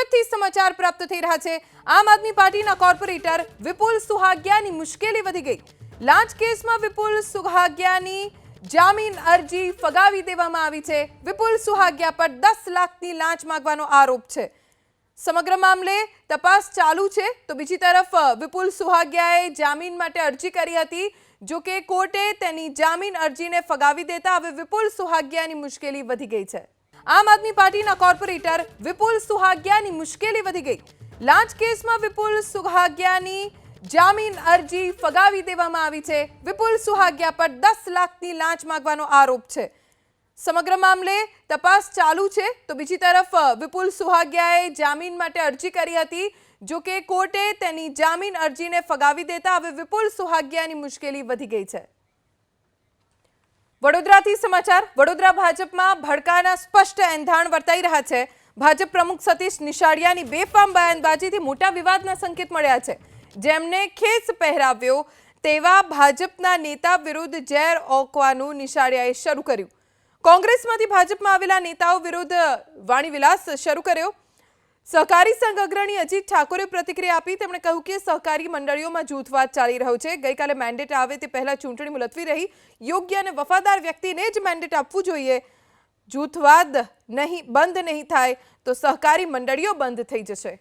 સુરતથી સમાચાર પ્રાપ્ત થઈ રહ્યા છે। આમ આદમી પાર્ટીના કોર્પોરેટર વિપુલ સુહાગિયાની મુશ્કેલી વધી ગઈ। લાંચ કેસમાં વિપુલ સુહાગિયાની જામીન અરજી ફગાવી દેવામાં આવી છે। વિપુલ સુહાગિયા પર 10 લાખની લાંચ માંગવાનો આરોપ છે। સમગ્ર મામલે તપાસ ચાલુ છે। તો બીજી તરફ વિપુલ સુહાગિયાએ જામીન માટે અરજી કરી હતી, જો કે કોર્ટે તેની જામીન અરજીને ફગાવી દેતા હવે વિપુલ સુહાગિયાની મુશ્કેલી વધી ગઈ છે। આમ આદમી પાર્ટીના કોર્પોરેટર વિપુલ સુહાગિયાની મુશ્કેલી વધી ગઈ। લાંચ કેસમાં વિપુલ સુહાગિયાની જામીન અરજી ફગાવી દેવામાં આવી છે। વિપુલ સુહાગિયા પર 10 લાખની લાંચ માંગવાનો આરોપ છે। સમગ્ર મામલે તપાસ ચાલુ છે। તો બીજી તરફ વિપુલ સુહાગિયાએ જામીન માટે અરજી કરી હતી, જો કે કોર્ટે તેની જામીન અરજીને ફગાવી દેતા હવે વિપુલ સુહાગિયાની મુશ્કેલી વધી ગઈ છે। વડોદરાથી સમાચાર। વડોદરા ભાજપમાં ભડકાના સ્પષ્ટ એંધાણ વર્તાઈ રહ્યા છે। ભાજપ પ્રમુખ સતીશ નિશાળિયાની બેફામ બયાનબાજીથી મોટા વિવાદના સંકેત મળ્યા છે। જેમને ખેસ પહેરાવ્યો તેવા ભાજપના નેતા વિરુદ્ધ ઝેર ઓકવાનું નિશાળિયાએ શરૂ કર્યું। કોંગ્રેસમાંથી ભાજપમાં આવેલા નેતાઓ વિરુદ્ધ વાણીવિલાસ શરૂ કર્યો। સહકારી સંઘ અગ્રણી અજીત ઠાકોરે પ્રતિક્રિયા આપી। તેમણે કહ્યું કે સહકારી મંડળીઓમાં જૂથવાદ ચાલી રહ્યો છે। ગઈકાલે મેન્ડેટ આવે તે પહેલા ચૂંટણી મુલતવી રહી। યોગ્ય અને વફાદાર વ્યક્તિને જ મેન્ડેટ આપવું જોઈએ। જૂથવાદ બંધ નહીં થાય તો સહકારી મંડળીઓ બંધ થઈ જશે।